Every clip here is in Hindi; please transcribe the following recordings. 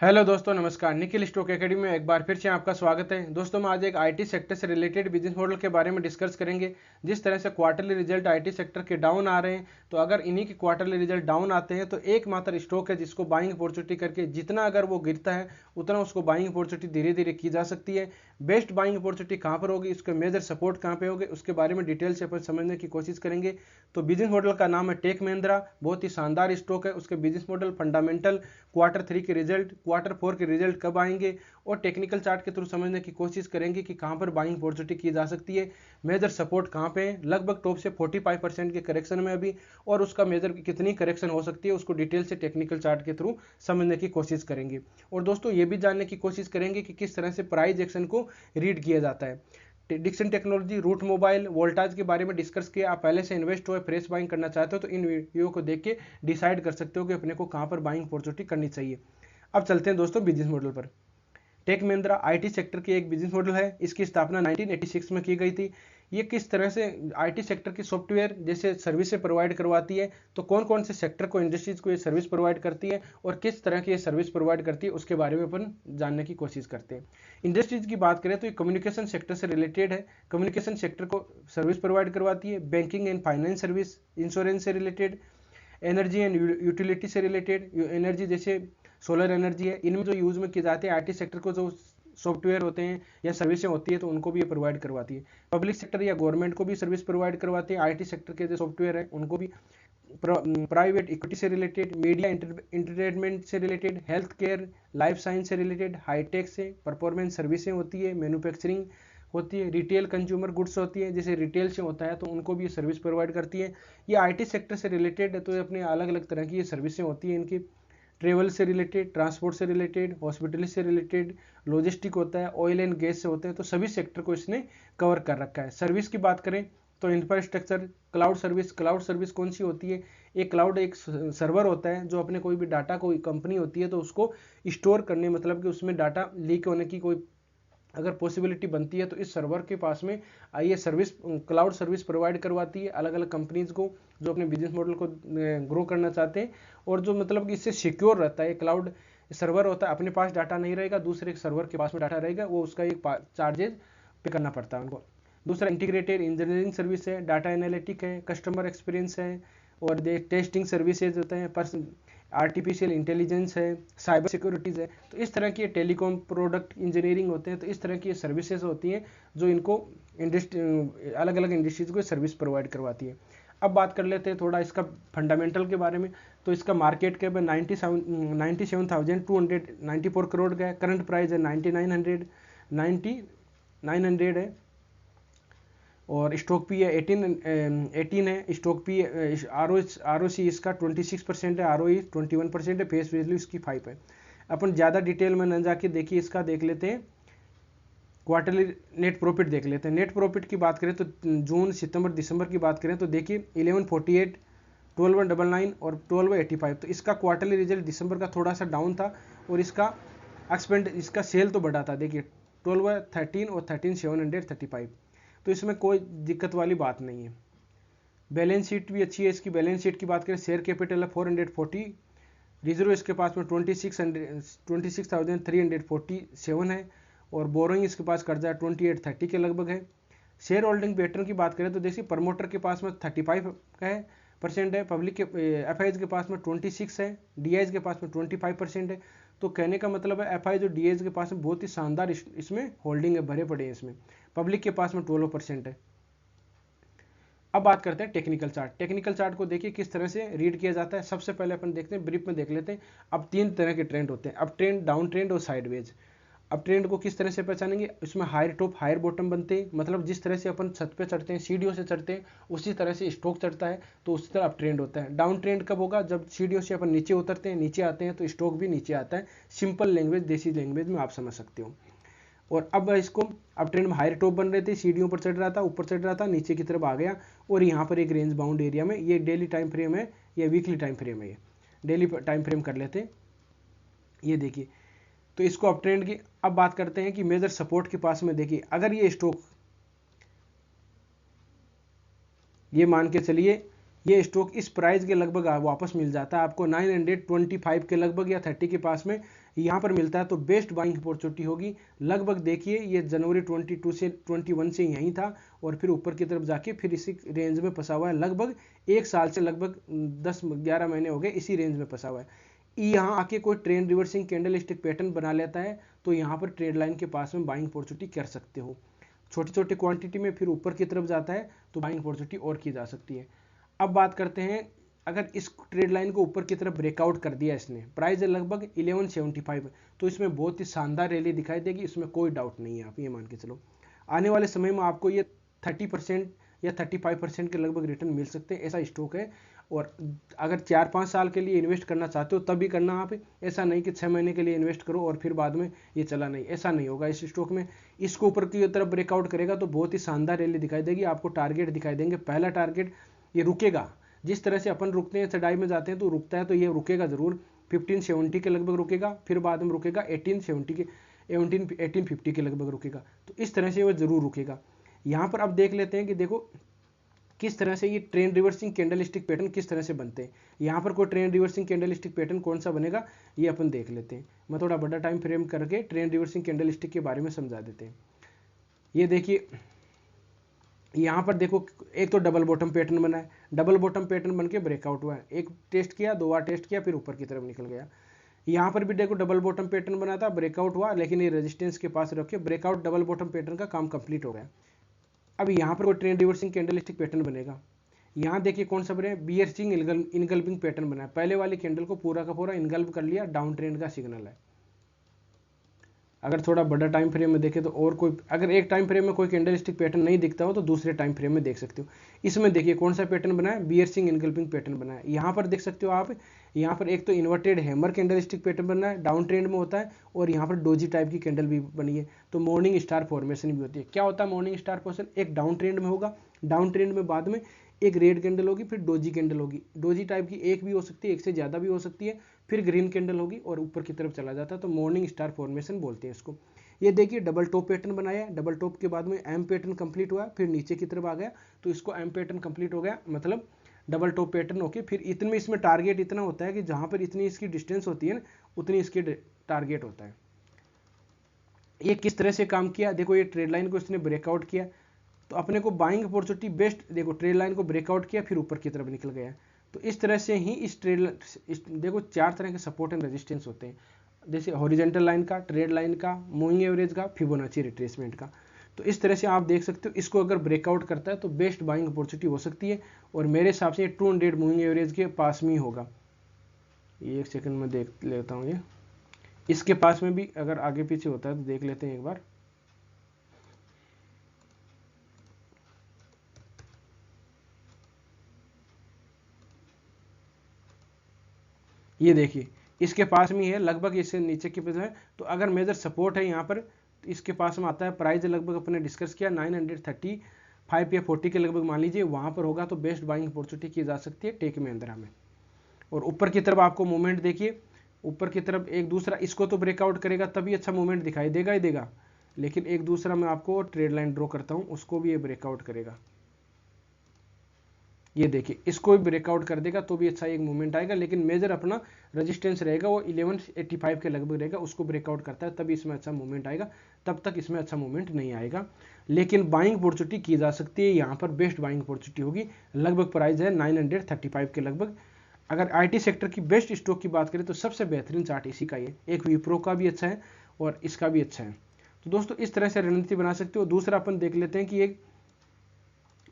हेलो दोस्तों, नमस्कार। निखिल स्टॉक एकेडमी में एक बार फिर से आपका स्वागत है। दोस्तों, हम आज एक आईटी सेक्टर से रिलेटेड बिजनेस मॉडल के बारे में डिस्कस करेंगे। जिस तरह से क्वार्टरली रिजल्ट आईटी सेक्टर के डाउन आ रहे हैं, तो अगर इन्हीं के क्वार्टरली रिजल्ट डाउन आते हैं तो एकमात्र स्टॉक है जिसको बाइंग अपॉर्चुनिटी करके जितना अगर वो गिरता है उतना उसको बाइंग अपॉर्चुनिटी धीरे धीरे की जा सकती है। बेस्ट बाइंग अपॉर्चुनिटी कहाँ पर होगी, उसके मेजर सपोर्ट कहाँ पे होंगे, उसके बारे में डिटेल से अपन समझने की कोशिश करेंगे। तो बिजनेस मॉडल का नाम है टेक महिंद्रा। बहुत ही शानदार स्टॉक है। उसके बिजनेस मॉडल, फंडामेंटल, क्वार्टर 3 के रिजल्ट, क्वार्टर 4 के रिजल्ट कब आएंगे और टेक्निकल चार्ट के थ्रू समझने की कोशिश करेंगे कि कहां पर बाइंग अपॉर्चुनिटी की जा सकती है, मेजर सपोर्ट कहां पे है, लगभग टॉप से 45% के करेक्शन में अभी, और उसका मेजर कितनी करेक्शन हो सकती है उसको डिटेल से टेक्निकल चार्ट के थ्रू समझने की कोशिश करेंगे। और दोस्तों, ये भी जानने की कोशिश करेंगे कि किस तरह से प्राइस एक्शन को रीड किया जाता है। Dixon technology, Route Mobile, Voltas के बारे में डिस्कस किया। आप पहले से इन्वेस्ट हो, फ्रेश बाइंग करना चाहते हो तो इन वीडियो को देख के डिसाइड कर सकते हो कि अपने को कहां पर बाइंग अपॉर्चुनिटी करनी चाहिए। अब चलते हैं दोस्तों बिजनेस मॉडल पर। टेक महिंद्रा आईटी सेक्टर की एक बिजनेस मॉडल है। इसकी स्थापना 1986 में की गई थी। ये किस तरह से आईटी सेक्टर की सॉफ्टवेयर जैसे सर्विसेज प्रोवाइड करवाती है, तो कौन कौन से सेक्टर को, इंडस्ट्रीज को ये सर्विस प्रोवाइड करती है और किस तरह की ये सर्विस प्रोवाइड करती है, उसके बारे में अपन जानने की कोशिश करते हैं। इंडस्ट्रीज की बात करें तो ये कम्युनिकेशन सेक्टर से रिलेटेड है। कम्युनिकेशन सेक्टर को सर्विस प्रोवाइड करवाती है। Banking and finance service, insurance से रिलेटेड, एनर्जी एंड यूटिलिटी से रिलेटेड, एनर्जी जैसे सोलर एनर्जी है, इनमें जो यूज में किए जाते हैं आईटी सेक्टर को जो सॉफ्टवेयर होते हैं या सर्विसें होती है तो उनको भी ये प्रोवाइड करवाती है। पब्लिक सेक्टर या गवर्नमेंट को भी सर्विस प्रोवाइड करवाती है। आईटी सेक्टर के जो सॉफ्टवेयर है उनको भी। प्राइवेट इक्विटी से रिलेटेड, मीडिया इंटरटेनमेंट से related, health care, life science से रिलेटेड, हाईटेक से, परफॉर्मेंस सर्विसें होती है, मैन्युफैक्चरिंग होती है, रिटेल कंज्यूमर गुड्स होती है, जैसे रिटेल से होता है तो उनको भी ये सर्विस प्रोवाइड करती है। ये आईटी सेक्टर से रिलेटेड है तो ये अपने अलग अलग तरह की ये सर्विसें होती हैं इनकी। ट्रेवल से रिलेटेड, ट्रांसपोर्ट से रिलेटेड, हॉस्पिटल से रिलेटेड, लॉजिस्टिक होता है, ऑयल एंड गैस से होते हैं, तो सभी सेक्टर को इसने कवर कर रखा है। सर्विस की बात करें तो infrastructure, cloud service. Cloud service कौन सी होती है? एक क्लाउड एक सर्वर होता है जो अपने कोई भी डाटा, कोई कंपनी होती है तो उसको स्टोर करने, मतलब कि उसमें डाटा लीक होने की कोई अगर पॉसिबिलिटी बनती है तो इस सर्वर के पास में ये सर्विस, क्लाउड सर्विस प्रोवाइड करवाती है अलग अलग कंपनीज को जो अपने बिजनेस मॉडल को ग्रो करना चाहते हैं, और जो मतलब कि इससे सिक्योर रहता है। क्लाउड सर्वर होता है, अपने पास डाटा नहीं रहेगा, दूसरे सर्वर के पास में डाटा रहेगा, वो उसका एक चार्जेज पे करना पड़ता है उनको। दूसरा इंटीग्रेटेड इंजीनियरिंग सर्विस है, डाटा एनालिटिक है, कस्टमर एक्सपीरियंस है, और टेस्टिंग सर्विसेज होते हैं, आर्टिफिशियल इंटेलिजेंस है, साइबर सिक्योरिटीज़ है। तो इस तरह की टेलीकॉम प्रोडक्ट इंजीनियरिंग होते हैं। तो इस तरह की सर्विसेज होती हैं जो इनको अलग अलग इंडस्ट्रीज को सर्विस प्रोवाइड करवाती है। अब बात कर लेते हैं थोड़ा इसका फंडामेंटल के बारे में। तो इसका मार्केट कैप है 97,294 करोड़ का है। करंट प्राइस है 9,900 है, और स्टॉक पी है 18 है। स्टॉक पी आर ओ सी इसका 26% है, आर ओ 21% है, फेस वैल्यू इसकी 5 है। अपन ज़्यादा डिटेल में न जाके देखिए, इसका देख लेते हैं क्वार्टरली नेट प्रॉफिट देख लेते हैं। नेट प्रॉफिट की बात करें तो जून, सितंबर, दिसंबर की बात करें तो देखिए 1148, 1299 और 1285। तो इसका क्वार्टरली रिजल्ट दिसंबर का थोड़ा सा डाउन था, और इसका सेल तो बढ़ा था। देखिए 1213 और 13735, तो इसमें कोई दिक्कत वाली बात नहीं है। बैलेंस शीट भी अच्छी है इसकी। बैलेंस शीट की बात करें, शेयर कैपिटल है 440, रिजर्व इसके पास में 26,347 है, और बोरोइंग इसके पास कर्जा 2830 के लगभग है। शेयर होल्डिंग पैटर्न की बात करें तो देखिए प्रमोटर के पास में 35 का है परसेंट है, पब्लिक के एफ के पास में 26 है, डी के पास में 25% है। तो कहने का मतलब है एफ जो डी के पास में बहुत ही शानदार इसमें होल्डिंग है, भरे पड़े हैं इसमें। पब्लिक के पास में 12% है। अब बात करते हैं टेक्निकल चार्ट। टेक्निकल चार्ट को देखिए किस तरह से रीड किया जाता है। सबसे पहले अपन देखते हैं, ब्रीफ में देख लेते हैं। अब 3 तरह के ट्रेंड होते हैं, अप ट्रेंड, डाउन ट्रेंड और साइडवेज। अब ट्रेंड को किस तरह से पहचानेंगे? इसमें हायर टॉप हायर बॉटम बनते हैं, मतलब जिस तरह से अपन छत पे चढ़ते हैं, सीढ़ियों से चढ़ते हैं, उसी तरह से स्टॉक चढ़ता है, तो उसी तरह अप ट्रेंड होता है। डाउन ट्रेंड कब होगा? जब सीढ़ियों से अपन नीचे उतरते हैं, नीचे आते हैं, तो स्टॉक भी नीचे आता है। सिंपल लैंग्वेज, देसी लैंग्वेज में आप समझ सकते हो। और अब इसको, अब ट्रेंड में हायर टॉप बन रहे थे, सीढ़ियों पर चढ़ रहा था, ऊपर चढ़ रहा था, नीचे की तरफ आ गया, और यहाँ पर एक रेंज बाउंड एरिया में, ये डेली टाइम फ्रेम है या वीकली टाइम फ्रेम है, ये डेली टाइम फ्रेम कर लेते हैं। ये देखिए, तो इसको अप ट्रेंड की। अब बात करते हैं कि मेजर सपोर्ट के पास में देखिए, अगर ये स्टॉक, ये मान के चलिए ये स्टॉक इस प्राइस के लगभग वापस मिल जाता है आपको 925 के लगभग या 30 के पास में यहाँ पर मिलता है, तो बेस्ट बाइंग अपॉर्चुनिटी होगी। लगभग देखिए ये जनवरी 22 से 21 से यहीं था और फिर ऊपर की तरफ जाके फिर इसी रेंज में फंसा हुआ है। लगभग एक साल से लगभग 10-11 महीने हो गए इसी रेंज में फंसा हुआ है। यहाँ आके कोई trend reversing candle stick pattern बना लेता है तो यहाँ पर ट्रेड लाइन के पास में बाइंग अपॉर्चुनिटी कर सकते हो। छोटी छोटी क्वांटिटी में फिर ऊपर की तरफ जाता है तो बाइंग अपॉर्चुनिटी और की जा सकती है। अब बात करते हैं, अगर इस ट्रेड लाइन को ऊपर की तरफ ब्रेकआउट कर दिया इसने, प्राइस है लगभग 1175, तो इसमें बहुत ही शानदार रैली दिखाई देगी, इसमें कोई डाउट नहीं है। आप ये मान के चलो आने वाले समय में आपको ये 30% या 35% के लगभग रिटर्न मिल सकते हैं, ऐसा स्टॉक है। और अगर 4-5 साल के लिए इन्वेस्ट करना चाहते हो तब भी करना आप, ऐसा नहीं कि 6 महीने के लिए इन्वेस्ट करो और फिर बाद में ये चला नहीं, ऐसा नहीं होगा इस स्टॉक में। इसको ऊपर की तरफ ब्रेकआउट करेगा तो बहुत ही शानदार रैली दिखाई देगी, आपको टारगेट दिखाई देंगे। पहला टारगेट ये रुकेगा, जिस तरह से अपन रुकते हैं चढ़ाई में जाते हैं तो रुकता है, तो ये रुकेगा जरूर 1570 के लगभग रुकेगा, फिर बाद में रुकेगा 1850 के लगभग रुकेगा, तो इस तरह से वो जरूर रुकेगा। यहाँ पर अब देख लेते हैं कि देखो किस तरह से ये trend reversing candle stick pattern किस तरह से बनते हैं। यहाँ पर कोई trend reversing candle stick pattern कौन सा बनेगा ये अपन देख लेते हैं। मैं थोड़ा बड़ा टाइम फ्रेम करके ट्रेंड रिवर्सिंग कैंडल स्टिक के बारे में समझा देते हैं। ये देखिए यहाँ पर देखो, एक तो डबल बॉटम पैटर्न बना है, डबल बॉटम पैटर्न बन के ब्रेकआउट हुआ है, एक टेस्ट किया, 2 बार टेस्ट किया, फिर ऊपर की तरफ निकल गया। यहाँ पर भी देखो डबल बॉटम पैटर्न बना था, ब्रेकआउट हुआ, लेकिन ये रेजिस्टेंस के पास रखे, ब्रेकआउट डबल बॉटम पैटर्न का काम कंप्लीट हो गया। अब यहाँ पर कोई trend reversing candle stick pattern बनेगा। यहाँ देखिए कौन सा बने, बियर्सिंग इनगल्पिंग पैटर्न बना है, पहले वाली कैंडल को पूरा का पूरा इनगल्प कर लिया, डाउन ट्रेंड का सिग्नल है। अगर थोड़ा बड़ा टाइम फ्रेम में देखें तो और कोई, अगर एक टाइम फ्रेम में कोई कैंडल स्टिक पैटर्न नहीं दिखता हो तो दूसरे टाइम फ्रेम में देख सकते हो। इसमें देखिए कौन सा पैटर्न बना है, बियर्सिंग इनगल्पिंग पैटर्न बना है। यहाँ पर देख सकते हो आप, यहाँ पर एक तो inverted hammer candle stick pattern बना है, डाउन ट्रेंड में होता है, और यहाँ पर डोजी टाइप की कैंडल भी बनी है, तो मॉर्निंग स्टार फॉर्मेशन भी होती है। क्या होता है मॉर्निंग स्टार फॉर्मेशन, एक डाउन ट्रेंड में होगा, डाउन ट्रेंड में बाद में एक रेड कैंडल होगी, फिर डोजी कैंडल होगी, डोजी टाइप की एक भी हो सकती है, एक से ज़्यादा भी हो सकती है, फिर ग्रीन कैंडल होगी और ऊपर की तरफ चला जाता है, तो मॉर्निंग स्टार फॉर्मेशन बोलते हैं इसको। ये देखिए डबल टॉप पैटर्न बनाया है, डबल टॉप के बाद में एम पैटर्न कंप्लीट हुआ, फिर नीचे की तरफ आ गया, तो इसको एम पैटर्न कंप्लीट हो गया, मतलब डबल टॉप पैटर्न होके फिर इतने में इसमें टारगेट इतना होता है कि जहां पर इतनी इसकी डिस्टेंस होती है ना उतनी इसकी टारगेट होता है। ये किस तरह से काम किया, देखो ये ट्रेड लाइन को इसने ब्रेकआउट किया, तो अपने को बाइंग अपॉर्चुनिटी बेस्ट, देखो ट्रेड लाइन को ब्रेकआउट किया फिर ऊपर की तरफ निकल गया। तो इस तरह से ही इस देखो 4 तरह के सपोर्ट एंड रेजिस्टेंस होते हैं, जैसे हॉरिजॉन्टल लाइन का, ट्रेड लाइन का, मूविंग एवरेज का, फिबोनाची रिट्रेसमेंट का। तो इस तरह से आप देख सकते हो, इसको अगर ब्रेकआउट करता है तो बेस्ट बाइंग अपॉर्चुनिटी हो सकती है, और मेरे हिसाब से 200 मूविंग एवरेज के पास में ही होगा। ये एक सेकंड में देख लेता हूँ, ये इसके पास में भी अगर आगे पीछे होता है तो देख लेते हैं एक बार। ये देखिए इसके पास में है, लगभग इससे नीचे की तरफ है, तो अगर मेजर सपोर्ट है यहाँ पर तो इसके पास में आता है। प्राइस लगभग अपने डिस्कस किया 935 या 40 के लगभग मान लीजिए, वहाँ पर होगा तो बेस्ट बाइंग अपॉर्चुनिटी की जा सकती है टेक महिंद्रा में। और ऊपर की तरफ आपको मूवमेंट देखिए, ऊपर की तरफ एक दूसरा, इसको तो ब्रेकआउट करेगा तभी अच्छा मूवमेंट दिखाई देगा ही देगा, लेकिन एक दूसरा मैं आपको ट्रेड लाइन ड्रॉ करता हूँ, उसको भी ये ब्रेकआउट करेगा। ये देखिए इसको भी ब्रेकआउट कर देगा तो भी अच्छा एक मूवमेंट आएगा, लेकिन मेजर अपना रेजिस्टेंस रहेगा वो 1185 के लगभग रहेगा, उसको ब्रेकआउट करता है तभी इसमें अच्छा मूवमेंट आएगा, तब तक इसमें अच्छा मूवमेंट नहीं आएगा। लेकिन बाइंग अपॉर्चुनिटी की जा सकती है, यहाँ पर बेस्ट बाइंग अपॉर्चुनिटी होगी। लगभग प्राइस है 935 के लगभग। अगर आईटी सेक्टर की बेस्ट स्टॉक की बात करें तो सबसे बेहतरीन चार्ट इसी का ही है, एक विप्रो का भी अच्छा है और इसका भी अच्छा है। तो दोस्तों इस तरह से रणनीति बना सकते हो। दूसरा अपन देख लेते हैं कि एक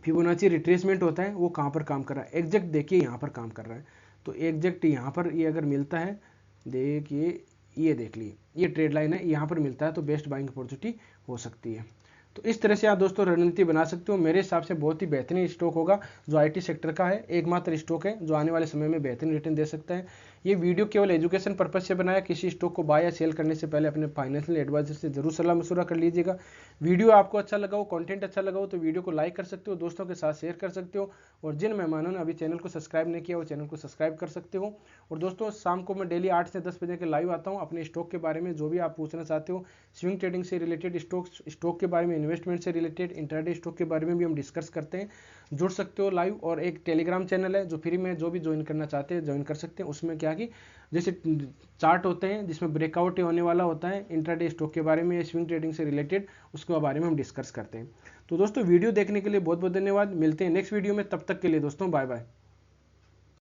फिबोनाची रिट्रेसमेंट होता है वो कहाँ पर काम कर रहा है। एग्जैक्ट देखिए यहाँ पर काम कर रहा है, तो एग्जैक्ट यहाँ पर ये अगर मिलता है, देखिए ये देख लिए ये ट्रेड लाइन है, यहाँ पर मिलता है तो बेस्ट बाइंग अपॉर्चुनिटी हो सकती है। तो इस तरह से आप दोस्तों रणनीति बना सकते हो। मेरे हिसाब से बहुत ही बेहतरीन स्टॉक होगा जो आईटी सेक्टर का है, एकमात्र स्टॉक है जो आने वाले समय में बेहतरीन रिटर्न दे सकता है। ये वीडियो केवल एजुकेशन पर्पज से बनाया, किसी स्टॉक को बाय या सेल करने से पहले अपने फाइनेंशियल एडवाइजर से जरूर सलाह मशवरा कर लीजिएगा। वीडियो आपको अच्छा लगा हो, कंटेंट अच्छा लगा हो तो वीडियो को लाइक कर सकते हो, दोस्तों के साथ शेयर कर सकते हो, और जिन मेहमानों ने अभी चैनल को सब्सक्राइब नहीं किया वो चैनल को सब्सक्राइब कर सकते हो। और दोस्तों शाम को मैं डेली 8 से 10 बजे के लाइव आता हूँ अपने स्टॉक के बारे में, जो भी आप पूछना चाहते हो, स्विंग ट्रेडिंग से रिलेटेड, स्टॉक के बारे में, इन्वेस्टमेंट से रिलेटेड, इंट्राडे स्टॉक के बारे में भी हम डिस्कस करते हैं। जुड़ सकते हो लाइव। और एक टेलीग्राम चैनल है जो फ्री में, जो भी ज्वाइन करना चाहते हैं ज्वाइन कर सकते हैं। उसमें क्या कि जैसे चार्ट होते हैं जिसमें ब्रेकआउट होने वाला होता है इंट्राडे स्टॉक के बारे में, स्विंग ट्रेडिंग से रिलेटेड, उसके बारे में हम डिस्कस करते हैं। तो दोस्तों वीडियो देखने के लिए बहुत बहुत धन्यवाद। मिलते हैं नेक्स्ट वीडियो में, तब तक के लिए दोस्तों बाय बाय।